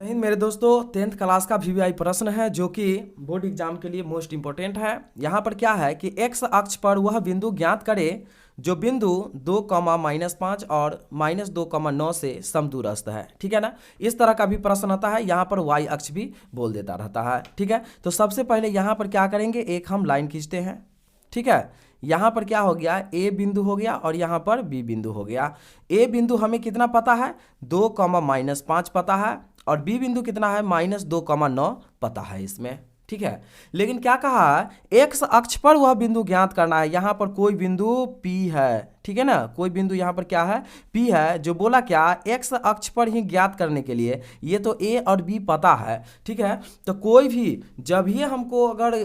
हिंद मेरे दोस्तों, 10th class का वीवीआई प्रश्न है जो कि बोर्ड एग्जाम के लिए मोस्ट इंपॉर्टेंट है। यहाँ पर क्या है कि एक्स अक्ष पर वह बिंदु ज्ञात करे जो बिंदु 2, -5 और -2, 9 से समदूरस्थ है। ठीक है ना। इस तरह का भी प्रश्न आता है। यहाँ पर वाई अक्ष भी बोल देता रहता है। ठीक है, तो सबसे पहले यहाँ पर क्या करेंगे, एक हम लाइन खींचते हैं। ठीक है, यहाँ पर क्या हो गया, ए बिंदु हो गया और यहाँ पर बी बिंदु हो गया। ए बिंदु हमें कितना पता है, 2, -5 पता है, और बी बिंदु कितना है, -2, 9 पता है इसमें। ठीक है, लेकिन क्या कहा है, एक्स अक्ष पर वह बिंदु ज्ञात करना है। यहाँ पर कोई बिंदु P है। ठीक है ना, कोई बिंदु यहाँ पर क्या है, P है, जो बोला क्या, एक्स अक्ष पर ही ज्ञात करने के लिए। ये तो A और B पता है। ठीक है, तो कोई भी जब ही हमको अगर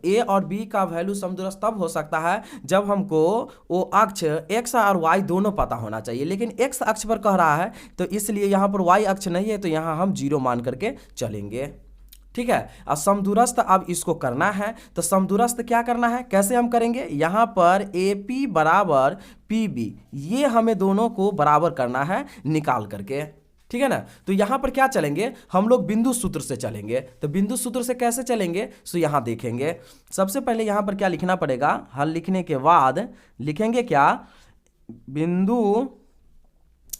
A और B का वैल्यू समदूरस्थ तब हो सकता है जब हमको वो अक्ष एक्स और y दोनों पता होना चाहिए, लेकिन एक्स अक्ष पर कह रहा है तो इसलिए यहाँ पर y अक्ष नहीं है, तो यहाँ हम 0 मान करके चलेंगे। ठीक है, अब समदूरस्थ अब इसको करना है, तो समदूरस्थ क्या करना है, कैसे हम करेंगे, यहाँ पर AP बराबर PB, ये हमें दोनों को बराबर करना है निकाल करके। ठीक है ना, तो यहाँ पर क्या चलेंगे, हम लोग बिंदु सूत्र से चलेंगे। तो बिंदु सूत्र से कैसे चलेंगे, तो यहाँ देखेंगे। सबसे पहले यहाँ पर क्या लिखना पड़ेगा, हल लिखने के बाद लिखेंगे क्या, बिंदु,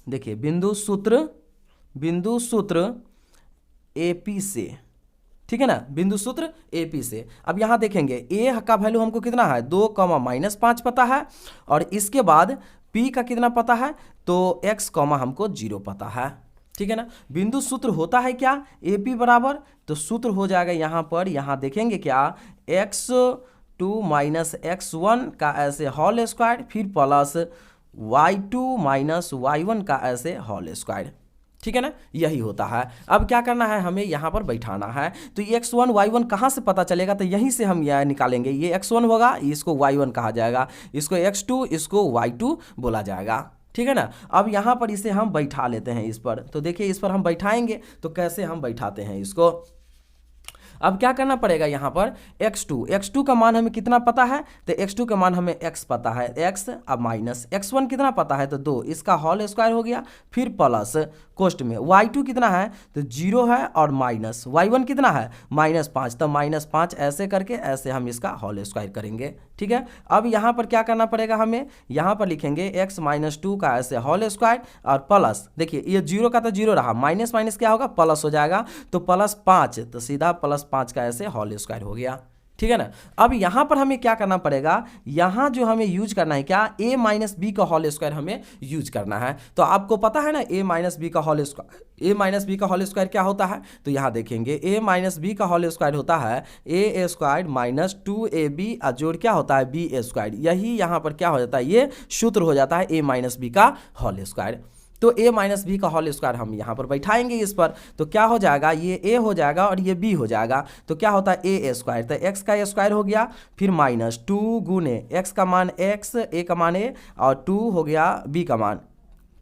देखिए बिंदु सूत्र AP से। ठीक है ना, बिंदु सूत्र AP से। अब यहाँ देखेंगे A का वैल्यू हमको कितना है, 2, -5 पता है, और इसके बाद P का कितना पता है, तो x, हमको 0 पता है। ठीक है ना, बिंदु सूत्र होता है क्या, AP बराबर, तो सूत्र हो जाएगा यहाँ पर, यहाँ देखेंगे क्या, x2 - x1 का ऐसे होल स्क्वायर, फिर प्लस y2 - y1 का ऐसे होल स्क्वायर। ठीक है ना, यही होता है। अब क्या करना है, हमें यहाँ पर बैठाना है। तो ये x1 y1 कहाँ से पता चलेगा, तो यहीं से हम यह निकालेंगे। ये x1 होगा, इसको y1 कहा जाएगा, इसको x2, इसको y2 बोला जाएगा। ठीक है ना, अब यहाँ पर इसे हम बैठा लेते हैं इस पर। तो देखिए इस पर हम बैठाएंगे, तो कैसे हम बैठाते हैं इसको। अब क्या करना पड़ेगा, यहाँ पर x2 का मान हमें कितना पता है, तो x2 का मान हमें x पता है, x, अब माइनस x1 कितना पता है, तो 2, इसका होल स्क्वायर हो गया, फिर प्लस कोष्ट में y2 कितना है, तो 0 है, और माइनस y1 कितना है, -5, तो -5 ऐसे करके ऐसे हम इसका होल स्क्वायर करेंगे। ठीक है, अब यहाँ पर क्या करना पड़ेगा, हमें यहाँ पर लिखेंगे x - 2 का ऐसे होल स्क्वायर और प्लस, देखिए ये 0 का तो 0 रहा, माइनस माइनस क्या होगा, प्लस हो जाएगा, तो +5, तो सीधा +5 का ऐसे होल स्क्वायर हो गया। ठीक है ना, अब यहाँ पर हमें क्या करना पड़ेगा, यहाँ जो हमें यूज करना है क्या, a - b का होल स्क्वायर हमें यूज करना है। तो आपको पता है ना a - b का होल स्क्वायर क्या होता है, तो यहाँ देखेंगे a - b का होल स्क्वायर होता है a² - 2ab जोड़ क्या होता है b²। यही यहाँ पर क्या हो जाता है, ये सूत्र हो जाता है a - b का होल स्क्वायर। तो a - b का होल स्क्वायर हम यहाँ पर बैठाएंगे इस पर, तो क्या हो जाएगा, ये a हो जाएगा और ये b हो जाएगा, तो क्या होता है a², तो x का स्क्वायर हो गया, फिर -2 गुने x का मान x, a का मान a, और 2 हो गया b का मान,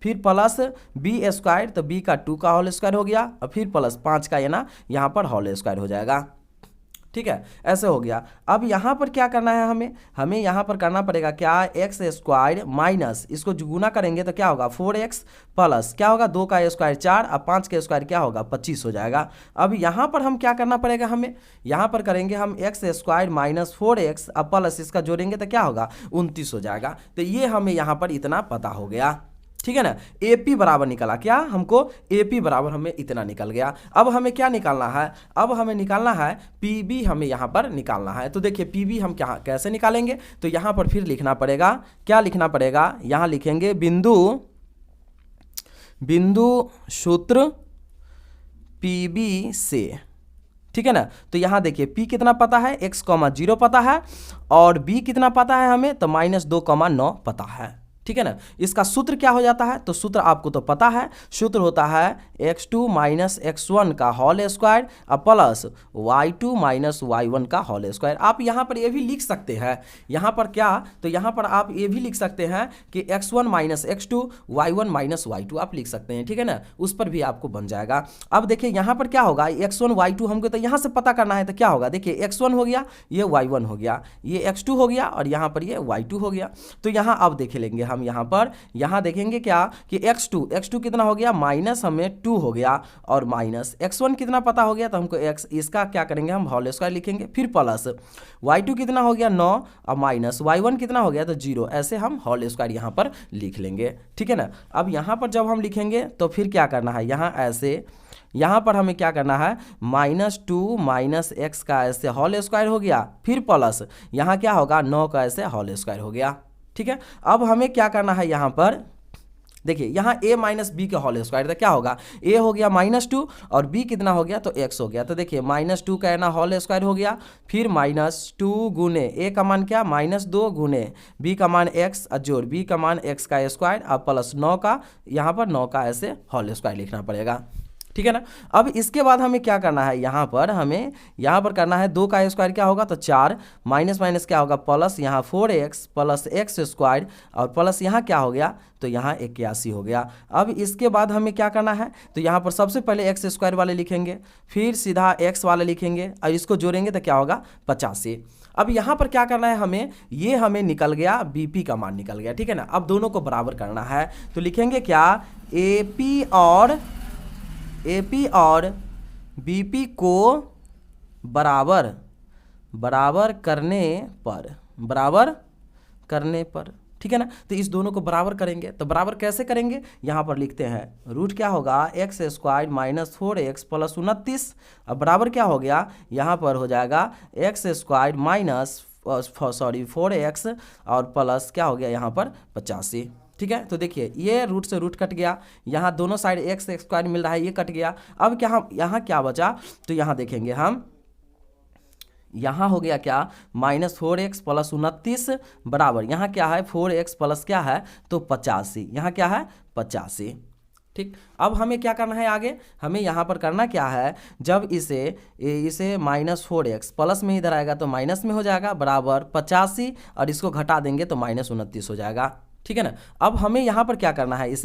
फिर प्लस b², तो b का 2 का होल स्क्वायर हो गया, और फिर प्लस 5 का ये ना यहाँ पर होल स्क्वायर हो जाएगा। ठीक है, ऐसे हो गया। अब यहाँ पर क्या करना है, हमें यहाँ पर करना पड़ेगा क्या, x² माइनस, इसको जो गुना करेंगे तो क्या होगा, 4x प्लस क्या होगा, 2 का स्क्वायर 4, अब 5 का स्क्वायर क्या होगा, 25 हो जाएगा। अब यहाँ पर हम क्या करना पड़ेगा, हमें यहाँ पर करेंगे हम x² - 4x, अब प्लस इसका जोड़ेंगे तो क्या होगा, 29 हो जाएगा। तो ये हमें यहाँ पर इतना पता हो गया। ठीक है ना, AP बराबर निकला क्या, हमको AP बराबर हमें इतना निकल गया। अब हमें क्या निकालना है, अब हमें निकालना है PB, हमें यहाँ पर निकालना है। तो देखिए PB हम क्या कैसे निकालेंगे, तो यहाँ पर फिर लिखना पड़ेगा, क्या लिखना पड़ेगा, यहाँ लिखेंगे बिंदु सूत्र PB से। ठीक है ना, तो यहाँ देखिए P कितना पता है, x, 0 पता है, और B कितना पता है हमें, तो -2, 9 पता है। ठीक है ना, इसका सूत्र क्या हो जाता है, तो सूत्र आपको तो पता है, सूत्र होता है x2 - x1 का whole square plus y2 - y1 का होल स्क्वायर। आप यहाँ पर ये भी लिख सकते हैं, यहाँ पर क्या, तो यहाँ पर आप ये भी लिख सकते हैं कि x1 - x2 y1 - y2 आप लिख सकते हैं। ठीक है ना, उस पर भी आपको बन जाएगा। अब देखिए यहाँ पर क्या होगा, x1 y2 हमको तो यहाँ से पता करना है, तो क्या होगा, देखिए x1 हो गया, ये y1 हो गया, ये x2 हो गया, और यहाँ पर ये y2 हो गया। तो यहाँ अब देख लेंगे हम यहाँ देखेंगे क्या कि x2 कितना हो गया, माइनस हमें 2 हो गया, और माइनस x1 कितना पता हो गया, तो हमको x इसका क्या करेंगे, हम होल स्क्वायर लिखेंगे, फिर प्लस y2 कितना हो गया 9, और माइनस y1 कितना हो गया तो 0, ऐसे हम होल स्क्वायर यहाँ पर लिख लेंगे। ठीक है ना। अब यहाँ पर जब हम लिखेंगे तो फिर क्या करना है, यहाँ ऐसे यहाँ पर हमें क्या करना है, -2 माइनस एक्स का ऐसे होल स्क्वायर हो गया, फिर प्लस यहाँ क्या होगा 9 का ऐसे होल स्क्वायर हो गया। ठीक है। अब हमें क्या करना है, यहाँ पर देखिए यहाँ a माइनस बी का होल स्क्वायर, तो क्या होगा, a हो गया -2 और b कितना हो गया तो x हो गया, तो देखिए -2 का ना होल स्क्वायर हो गया, फिर -2 गुने a का मान क्या -2 गुने b का मान x जोड़ b का मान x का स्क्वायर, अब प्लस 9 का यहाँ पर 9 का ऐसे होल स्क्वायर लिखना पड़ेगा। ठीक है ना। अब इसके बाद हमें क्या करना है, यहाँ पर हमें यहाँ पर करना है 2 का स्क्वायर क्या होगा तो 4, माइनस माइनस क्या होगा प्लस, यहाँ 4x प्लस एक्स स्क्वायर, और प्लस यहाँ क्या हो गया तो यहाँ 81 हो गया। अब इसके बाद हमें क्या करना है, तो यहाँ पर सबसे पहले एक्स स्क्वायर वाले लिखेंगे, फिर सीधा एक्स वाले लिखेंगे, और इसको जोड़ेंगे तो क्या होगा 85। अब यहाँ पर क्या करना है हमें, ये हमें निकल गया बीपी का मान निकल गया। ठीक है ना। अब दोनों को बराबर करना है, तो लिखेंगे क्या, एपी और बीपी को बराबर करने पर ठीक है ना। तो इस दोनों को बराबर करेंगे, तो बराबर कैसे करेंगे, यहाँ पर लिखते हैं रूट क्या होगा x square minus 4x plus 29, अब बराबर क्या हो गया, यहाँ पर हो जाएगा एक्स स्क्वायर माइनस 4x और प्लस क्या हो गया यहाँ पर 85। ठीक है। तो देखिए ये रूट से रूट कट गया, यहाँ दोनों साइड एक्स स्क्वायर मिल रहा है, ये कट गया। अब क्या हम यहाँ क्या बचा, तो यहाँ देखेंगे हम, यहाँ हो गया क्या -4x प्लस 29 बराबर यहाँ क्या है 4x प्लस क्या है तो 85, यहाँ क्या है 85। ठीक। अब हमें क्या करना है आगे, हमें यहाँ पर करना क्या है, जब इसे -4x प्लस में इधर आएगा तो माइनस में हो जाएगा बराबर 85, और इसको घटा देंगे तो -29 हो जाएगा। ठीक है ना। अब हमें यहाँ पर क्या करना है,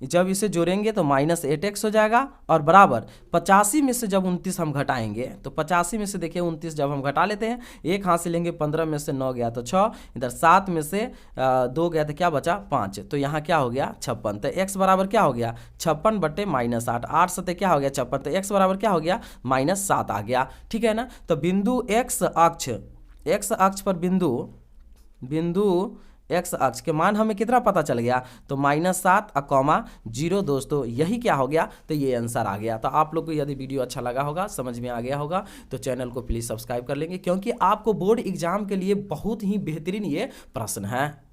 जब इसे जोड़ेंगे तो -8x हो जाएगा, और बराबर 85 में से जब 29 हम घटाएंगे तो 85 में से देखिए 29 जब हम घटा लेते हैं, एक हाथ से लेंगे, 15 में से 9 गया तो 6, इधर 7 में से 2 गया तो क्या बचा 5, तो यहाँ क्या हो गया 56, तो x बराबर क्या हो गया 56 बटे -8, 8 सते क्या हो गया 56, तो x बराबर क्या हो गया -7 आ गया। ठीक है ना। तो बिंदु x अक्ष पर बिंदु x अक्ष के मान हमें कितना पता चल गया तो -7, 0 दोस्तों, यही क्या हो गया तो ये आंसर आ गया। तो आप लोग को यदि वीडियो अच्छा लगा होगा, समझ में आ गया होगा, तो चैनल को प्लीज़ सब्सक्राइब कर लेंगे, क्योंकि आपको बोर्ड एग्जाम के लिए बहुत ही बेहतरीन ये प्रश्न है।